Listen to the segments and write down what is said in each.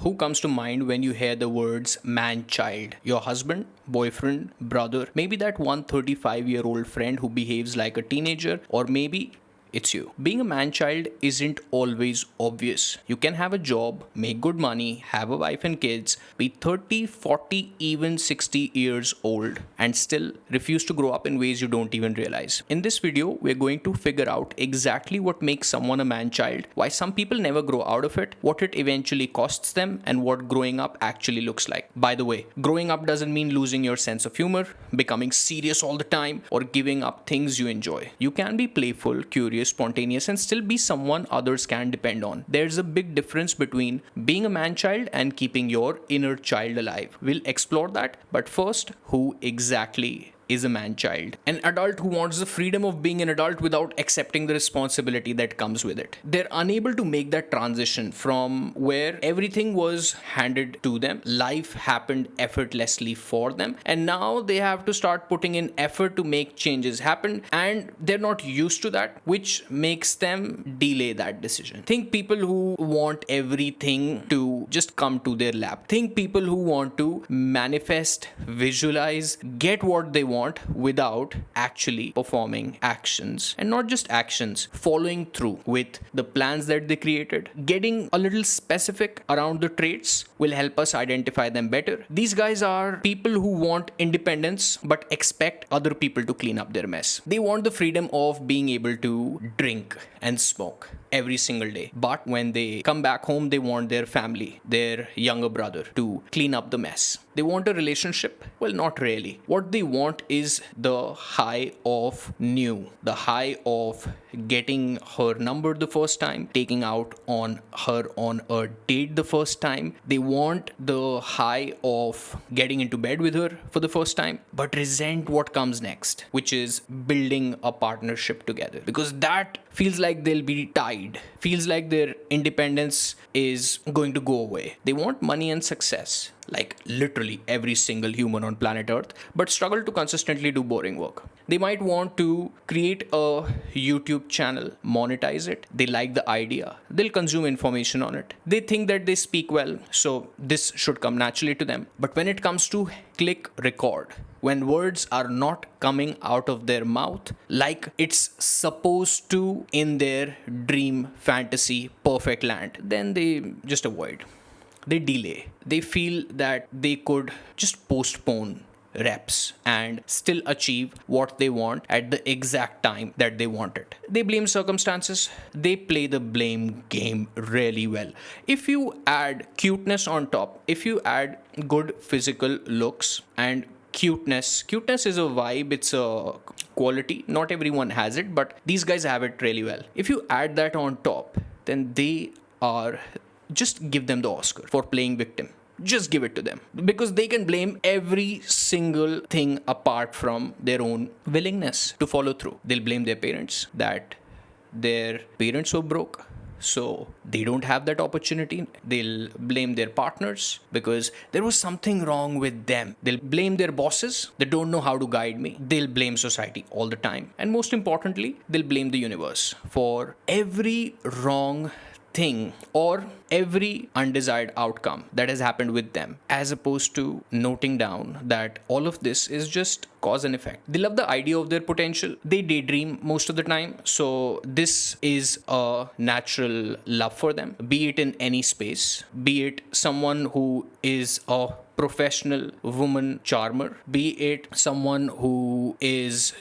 Who comes to mind when you hear the words man child? Your husband, boyfriend, brother, maybe that 135-year-old friend who behaves like a teenager, or maybe it's you. Being a man child isn't always obvious. You can have a job, make good money, have a wife and kids, be 30, 40, even 60 years old, and still refuse to grow up in ways you don't even realize. In this video, we're going to figure out exactly what makes someone a man child, why some people never grow out of it, what it eventually costs them, and what growing up actually looks like. By the way, growing up doesn't mean losing your sense of humor, becoming serious all the time, or giving up things you enjoy. You can be playful, curious, spontaneous, and still be someone others can depend on. There's a big difference between being a man child and keeping your inner child alive. We'll explore that, but first, who exactly is a man child? An adult who wants the freedom of being an adult without accepting the responsibility that comes with it. They're unable to make that transition from where everything was handed to them, life happened effortlessly for them, and now they have to start putting in effort to make changes happen, and they're not used to that, which makes them delay that decision. Think people who want everything to just come to their lap. Think people who want to manifest, visualize, get what they want without actually performing actions, and not just actions, following through with the plans that they created. Getting a little specific around the traits will help us identify them better. These guys are people who want independence but expect other people to clean up their mess. They want the freedom of being able to drink and smoke every single day, but when they come back home, they want their family, their younger brother, to clean up the mess. They want a relationship? Well, not really. What they want is the high of new, the high of getting her number the first time, taking out on her on a date the first time. They want the high of getting into bed with her for the first time, but resent what comes next, which is building a partnership together, because that feels like they'll be tied, feels like their independence is going to go away. They want money and success, like literally every single human on planet Earth, but struggle to consistently do boring work. They might want to create a YouTube channel, monetize it. They like the idea. They'll consume information on it. They think that they speak well, so this should come naturally to them. But when it comes to click record, when words are not coming out of their mouth like it's supposed to in their dream, fantasy, perfect land, then they just avoid. They delay. They feel that they could just postpone reps and still achieve what they want at the exact time that they want it. They blame circumstances. They play the blame game really well. If you add cuteness on top, if you add good physical looks and cuteness is a vibe, it's a quality. Not everyone has it, but these guys have it really well. If you add that on top, then they are, just give them the Oscar for playing victim. Just give it to them, because they can blame every single thing apart from their own willingness to follow through. They'll blame their parents, that their parents were broke, so they don't have that opportunity. They'll blame their partners because there was something wrong with them. They'll blame their bosses, they don't know how to guide me. They'll blame society all the time. And most importantly, they'll blame the universe for every wrong thing or every undesired outcome that has happened with them, as opposed to noting down that all of this is just cause and effect. They love the idea of their potential. They daydream most of the time, so this is a natural love for them, be it in any space, be it someone who is a professional woman charmer, be it someone who's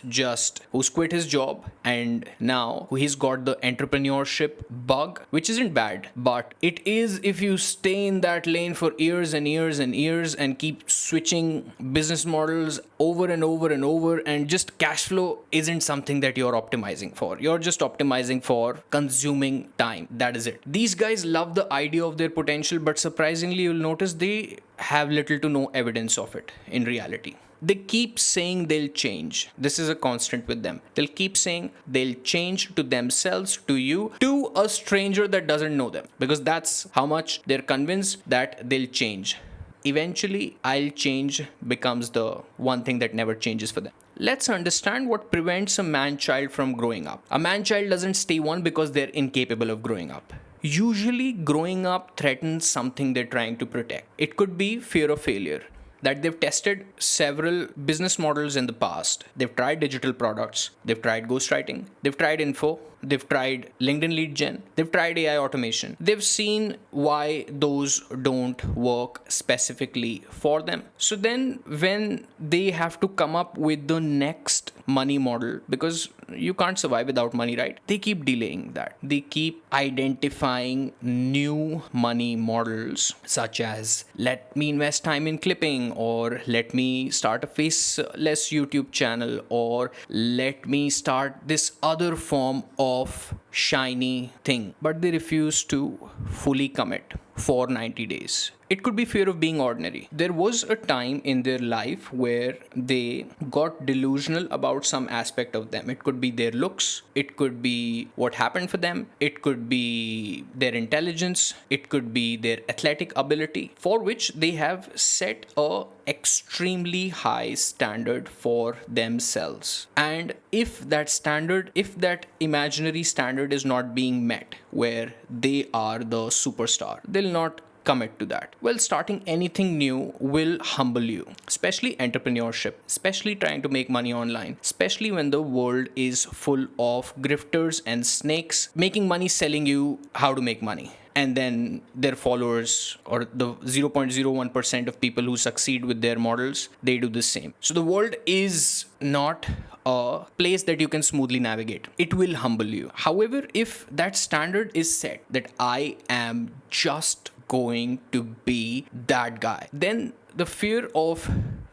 quit his job and now he's got the entrepreneurship bug, which isn't bad, but it is if you stay in that lane for years and years and years and keep switching business models over and over and over, and just cash flow isn't something that you're optimizing for. You're just optimizing for consuming time. That is it. These guys love the idea of their potential, but surprisingly, you'll notice they have little to no evidence of it in reality. They keep saying they'll change. This is a constant with them. They'll keep saying they'll change to themselves, to you, to a stranger that doesn't know them, because that's how much they're convinced that they'll change. Eventually, I'll change becomes the one thing that never changes for them. Let's understand what prevents a man-child from growing up. A man-child doesn't stay one because they're incapable of growing up. Usually, growing up threatens something they're trying to protect. It could be fear of failure, that they've tested several business models in the past. They've tried digital products, they've tried ghostwriting, they've tried info, they've tried LinkedIn lead gen, they've tried AI automation. They've seen why those don't work specifically for them. So then, when they have to come up with the next money model, because you can't survive without money, right? They keep delaying that. They keep identifying new money models, such as let me invest time in clipping, or let me start a faceless YouTube channel, or let me start this other form of shiny thing. But they refuse to fully commit for 90 days. It could be fear of being ordinary. There was a time in their life where they got delusional about some aspect of them. It could be their looks, it could be what happened for them, it could be their intelligence, it could be their athletic ability, for which they have set a extremely high standard for themselves. And if that imaginary standard is not being met, where they are the superstar, they'll not commit to that. Well, starting anything new will humble you, especially entrepreneurship, especially trying to make money online, especially when the world is full of grifters and snakes making money selling you how to make money. And then their followers, or the 0.01% of people who succeed with their models, they do the same. So the world is not a place that you can smoothly navigate. It will humble you. However, if that standard is set, that I am just going to be that guy, then the fear of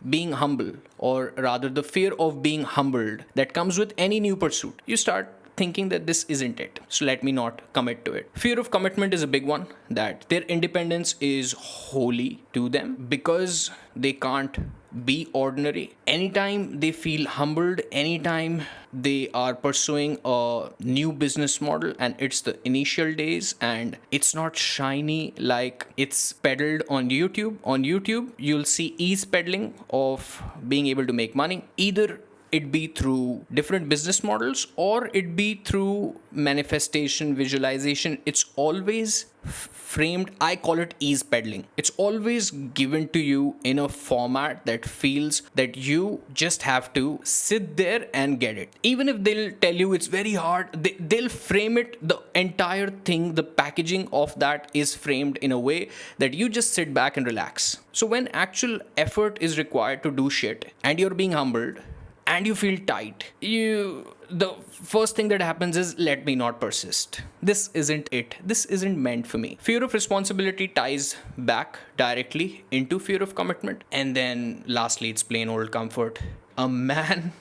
being humble, or rather the fear of being humbled, that comes with any new pursuit, you start thinking that this isn't it, so let me not commit to it. Fear of commitment is a big one, that their independence is holy to them because they can't be ordinary. Anytime they feel humbled, anytime they are pursuing a new business model and it's the initial days and it's not shiny like it's peddled on YouTube. On YouTube, you'll see ease peddling of being able to make money. Either it be through different business models or it be through manifestation, visualization. It's always framed, I call it ease peddling. It's always given to you in a format that feels that you just have to sit there and get it. Even if they'll tell you it's very hard, they'll frame it, the entire thing, the packaging of that is framed in a way that you just sit back and relax. So when actual effort is required to do shit and you're being humbled, and you feel tight, the first thing that happens is, let me not persist. This isn't it. This isn't meant for me. Fear of responsibility ties back directly into fear of commitment. And then lastly, it's plain old comfort. A man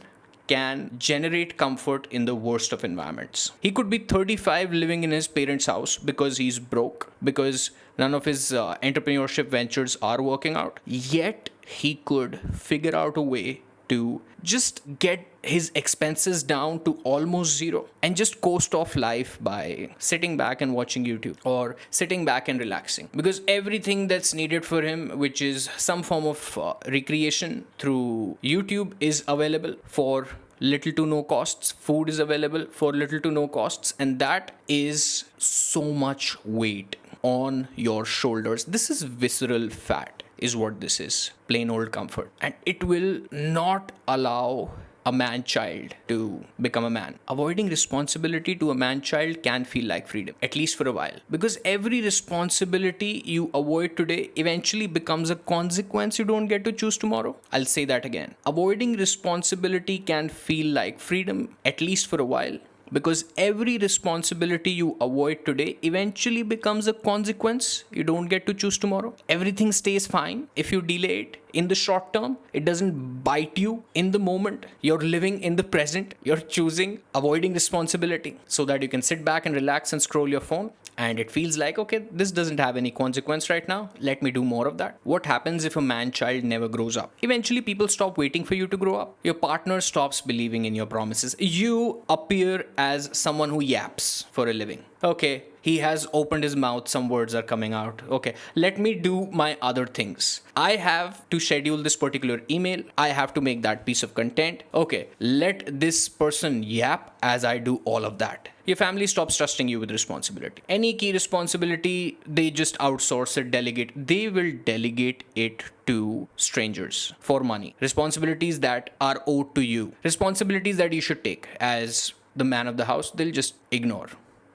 can generate comfort in the worst of environments. He could be 35 living in his parents' house because he's broke, because none of his entrepreneurship ventures are working out. Yet he could figure out a way to just get his expenses down to almost zero and just coast off life by sitting back and watching YouTube, or sitting back and relaxing, because everything that's needed for him, which is some form of recreation through YouTube, is available for little to no costs. Food is available for little to no costs, and that is so much weight on your shoulders. This is visceral fat is what this is. Plain old comfort. And it will not allow a man-child to become a man. Avoiding responsibility to a man-child can feel like freedom, at least for a while. Because every responsibility you avoid today eventually becomes a consequence you don't get to choose tomorrow. I'll say that again. Avoiding responsibility can feel like freedom, at least for a while. Because every responsibility you avoid today eventually becomes a consequence you don't get to choose tomorrow. Everything stays fine if you delay it in the short term. It doesn't bite you in the moment. You're living in the present. You're choosing avoiding responsibility so that you can sit back and relax and scroll your phone. And it feels like, okay, this doesn't have any consequence right now. Let me do more of that. What happens if a man-child never grows up? Eventually, people stop waiting for you to grow up. Your partner stops believing in your promises. You appear as someone who yaps for a living. Okay, he has opened his mouth, some words are coming out. Okay, let me do my other things. I have to schedule this particular email, I have to make that piece of content. Okay, let this person yap as I do all of that. Your family stops trusting you with responsibility. Any key responsibility, they just outsource it, delegate. They will delegate it to strangers for money. Responsibilities that are owed to you, responsibilities that you should take as the man of the house, they'll just ignore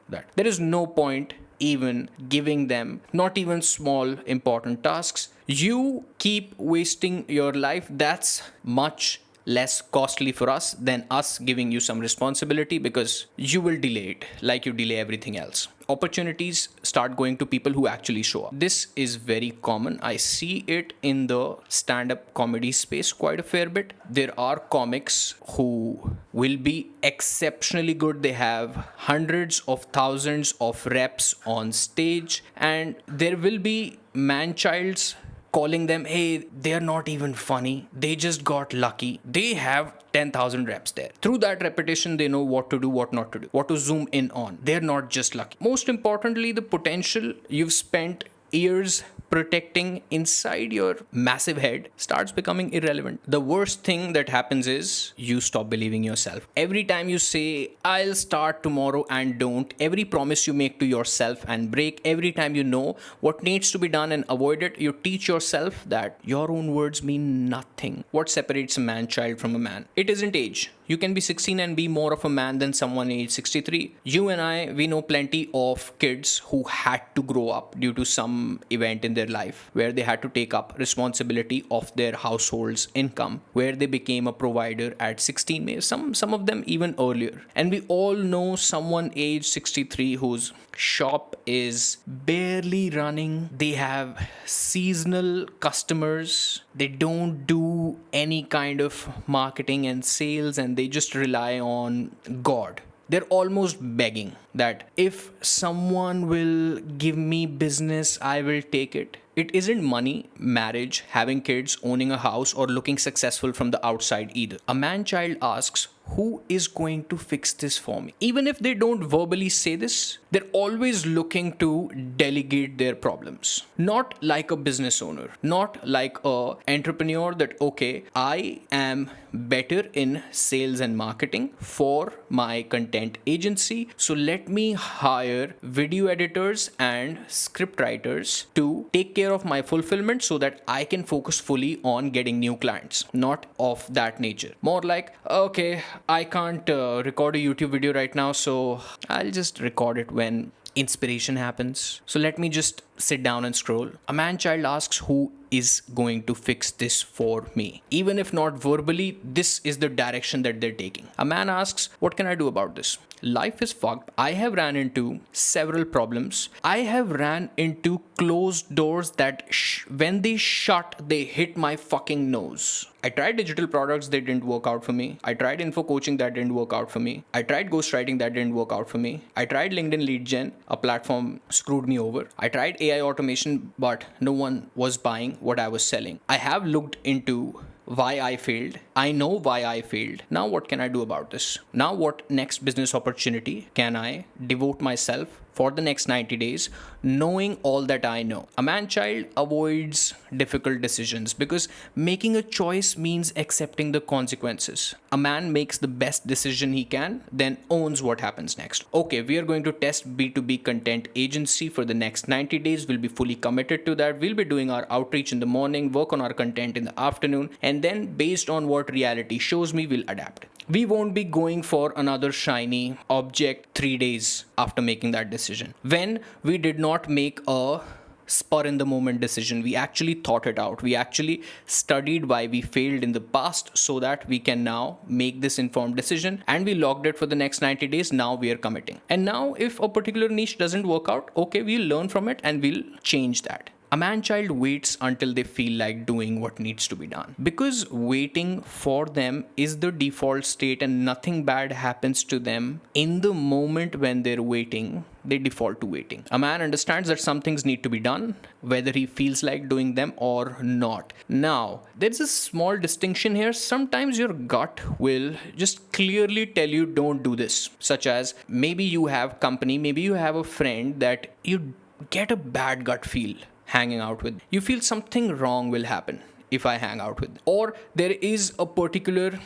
that. There is no point even giving them not even small important tasks. You keep wasting your life. That's much less costly for us than us giving you some responsibility, because you will delay it like you delay everything else. Opportunities start going to people who actually show up. This is very common. I see it in the stand-up comedy space quite a fair bit. There are comics who will be exceptionally good. They have hundreds of thousands of reps on stage, and there will be man-childs calling them, hey, they're not even funny. They just got lucky. They have 10,000 reps there. Through that repetition, they know what to do, what not to do, what to zoom in on. They're not just lucky. Most importantly, the potential you've spent years protecting inside your massive head starts becoming irrelevant. The worst thing that happens is you stop believing yourself. Every time you say, I'll start tomorrow and don't, every promise you make to yourself and break, every time you know what needs to be done and avoid it, you teach yourself that your own words mean nothing. What separates a man-child from a man? It isn't age. You can be 16 and be more of a man than someone age 63. You and I, we know plenty of kids who had to grow up due to some event in their life where they had to take up responsibility of their household's income, where they became a provider at 16, maybe some of them even earlier. And we all know someone age 63 whose shop is barely running. They have seasonal customers. They don't do any kind of marketing and sales, and they just rely on God. They're almost begging that if someone will give me business, I will take it. It isn't money, marriage, having kids, owning a house, or looking successful from the outside either. A man-child asks, who is going to fix this for me? Even if they don't verbally say this, they're always looking to delegate their problems. Not like a business owner, not like a entrepreneur that, okay, I am better in sales and marketing for my content agency, so let me hire video editors and script writers to take care of my fulfillment so that I can focus fully on getting new clients. Not of that nature. More like, okay, I can't record a YouTube video right now, so I'll just record it when inspiration happens. So let me just sit down and scroll. A man-child asks, who is going to fix this for me? Even if not verbally, this is the direction that they're taking. A man asks, what can I do about this? Life is fucked. I have ran into several problems. I have ran into closed doors that when they shut, they hit my fucking nose. I tried digital products, they didn't work out for me. I tried info coaching, that didn't work out for me. I tried ghostwriting, that didn't work out for me. I tried LinkedIn lead gen, a platform screwed me over. I tried AI automation, but no one was buying what I was selling. I have looked into why I failed. I know why I failed. Now what can I do about this? Now what next business opportunity can I devote myself for the next 90 days, knowing all that I know? A man-child avoids difficult decisions because making a choice means accepting the consequences. A man makes the best decision he can, then owns what happens next. Okay, we are going to test B2B content agency for the next 90 days. We'll be fully committed to that. We'll be doing our outreach in the morning, work on our content in the afternoon, and then based on what reality shows me, we'll adapt. We won't be going for another shiny object 3 days after making that decision. When we did not make a spur in the moment decision, we actually thought it out. We actually studied why we failed in the past so that we can now make this informed decision, and we logged it for the next 90 days. Now we are committing. And now if a particular niche doesn't work out, okay, we'll learn from it and we'll change that. A man-child waits until they feel like doing what needs to be done, because waiting for them is the default state and nothing bad happens to them in the moment when they're waiting. they default to waiting. A man understands that some things need to be done, whether he feels like doing them or not. Now, there's a small distinction here. Sometimes your gut will just clearly tell you don't do this, such as maybe you have company, maybe you have a friend that you get a bad gut feel hanging out with. You feel something wrong will happen if I hang out with. Or there is a particular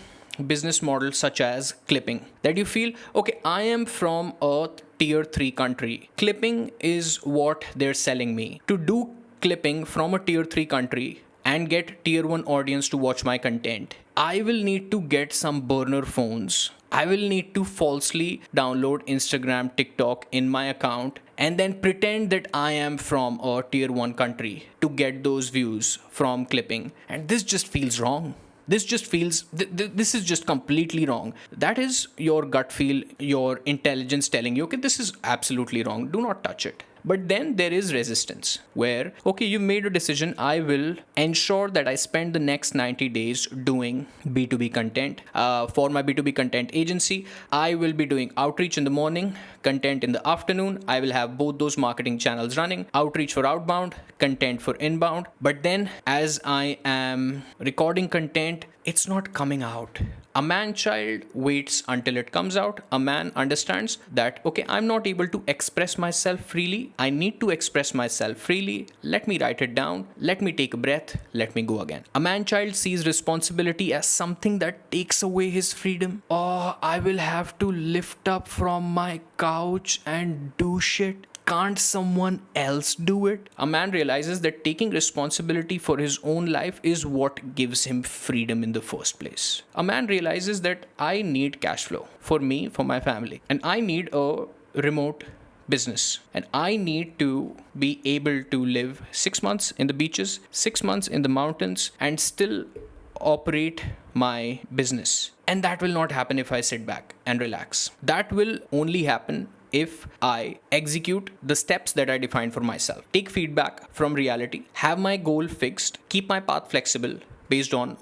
business model such as clipping that you feel, okay, I am from a tier 3 country. Clipping is what they're selling me. To do clipping from a tier 3 country and get tier 1 audience to watch my content, I will need to get some burner phones. I will need to falsely download Instagram, TikTok in my account and then pretend that I am from a tier 1 country to get those views from clipping. And this just feels wrong. This just feels, this is just completely wrong. That is your gut feel, your intelligence telling you, okay, this is absolutely wrong. Do not touch it. But then there is resistance where, okay, you made a decision. I will ensure that I spend the next 90 days doing B2B content. For my B2B content agency, I will be doing outreach in the morning, content in the afternoon. I will have both those marketing channels running, outreach for outbound, content for inbound. But then as I am recording content, it's not coming out. A man child waits until it comes out. A man understands that, okay, I'm not able to express myself freely. I need to express myself freely. Let me write it down. Let me take a breath. Let me go again. A man child sees responsibility as something that takes away his freedom. Oh, I will have to lift up from my couch and do shit. Can't someone else do it? A man realizes that taking responsibility for his own life is what gives him freedom in the first place. A man realizes that I need cash flow for me, for my family, and I need a remote business, and I need to be able to live 6 months in the beaches, 6 months in the mountains, and still operate my business. And that will not happen if I sit back and relax. That will only happen if I execute the steps that I defined for myself. Take feedback from reality, have my goal fixed, keep my path flexible based on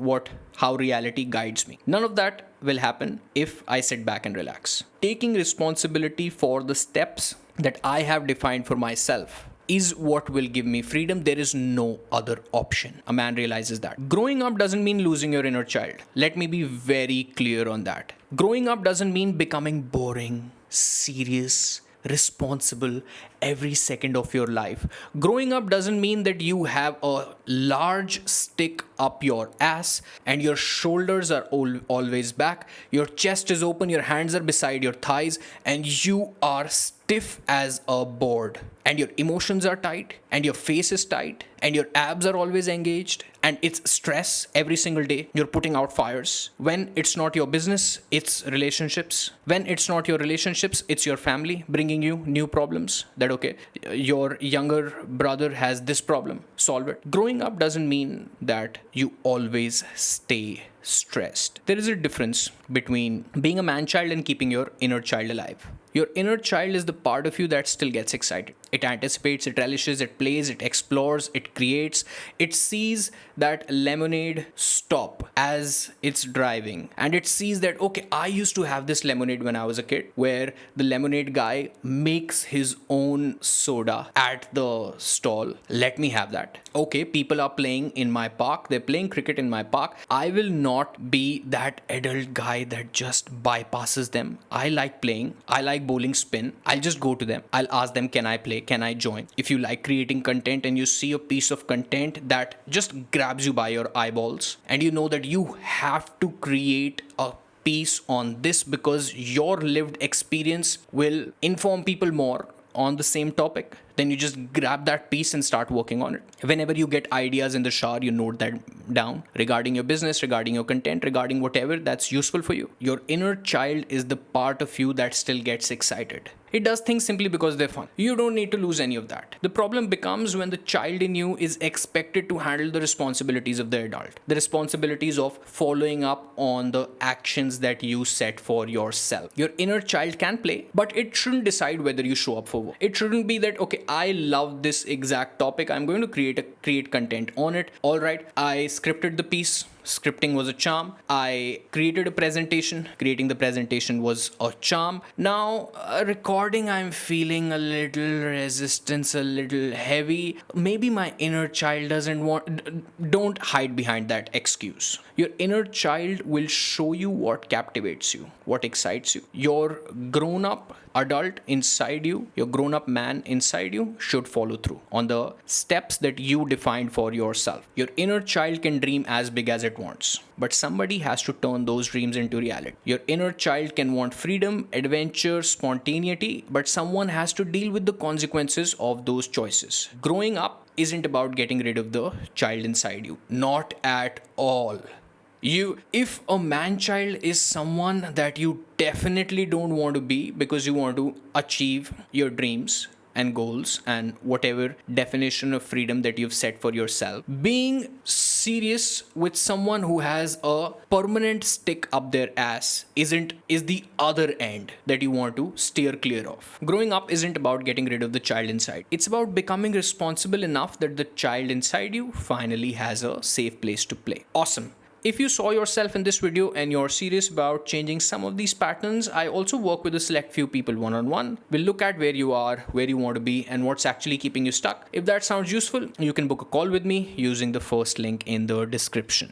how reality guides me. None of that will happen if I sit back and relax. Taking responsibility for the steps that I have defined for myself is what will give me freedom. There is no other option. A man realizes that. Growing up doesn't mean losing your inner child. Let me be very clear on that. Growing up doesn't mean becoming boring, serious, responsible every second of your life. Growing up doesn't mean that you have a large stick up your ass and your shoulders are always back, your chest is open, your hands are beside your thighs, and you are stiff as a board, and your emotions are tight, and your face is tight, and your abs are always engaged, and it's stress every single day. You're putting out fires. When it's not your business, it's relationships. When it's not your relationships, it's your family bringing you new problems. That, okay, your younger brother has this problem, solve it. Growing up doesn't mean that you always stay stressed. There is a difference between being a man child and keeping your inner child alive. Your inner child is the part of you that still gets excited. It anticipates, it relishes, it plays, it explores, it creates. It sees that lemonade stop as it's driving. And it sees that, okay, I used to have this lemonade when I was a kid, where the lemonade guy makes his own soda at the stall. Let me have that. Okay, people are playing in my park. They're playing cricket in my park. I will not be that adult guy that just bypasses them. I like playing. I like bowling spin. I'll just go to them. I'll ask them, can I play? Can I join? If you like creating content and you see a piece of content that just grabs you by your eyeballs and you know that you have to create a piece on this because your lived experience will inform people more on the same topic, then you just grab that piece and start working on it. Whenever you get ideas in the shower, you note that down regarding your business, regarding your content, regarding whatever that's useful for you. Your inner child is the part of you that still gets excited. It does things simply because they're fun. You don't need to lose any of that. The problem becomes when the child in you is expected to handle the responsibilities of the adult, the responsibilities of following up on the actions that you set for yourself. Your inner child can play, but it shouldn't decide whether you show up for work. It shouldn't be that, okay, I love this exact topic, I'm going to create content on it. All right, I scripted the piece, Scripting was a charm. I created a presentation. Creating the presentation was a charm. Now, recording, I'm feeling a little resistance, a little heavy. Maybe my inner child doesn't want. Don't hide behind that excuse. Your inner child will show you what captivates you, what excites you. Your grown up adult inside you, your grown up man inside you, should follow through on the steps that you defined for yourself. Your inner child can dream as big as it wants, but somebody has to turn those dreams into reality. Your inner child can want freedom, adventure, spontaneity, but someone has to deal with the consequences of those choices. Growing up isn't about getting rid of the child inside you, not at all. If a man child is someone that you definitely don't want to be because you want to achieve your dreams and goals and whatever definition of freedom that you've set for yourself, being serious with someone who has a permanent stick up their ass is the other end that you want to steer clear of. Growing up isn't about getting rid of the child inside, it's about becoming responsible enough that the child inside you finally has a safe place to play. Awesome. If you saw yourself in this video and you're serious about changing some of these patterns, I also work with a select few people one-on-one. We'll look at where you are, where you want to be, and what's actually keeping you stuck. If that sounds useful, you can book a call with me using the first link in the description.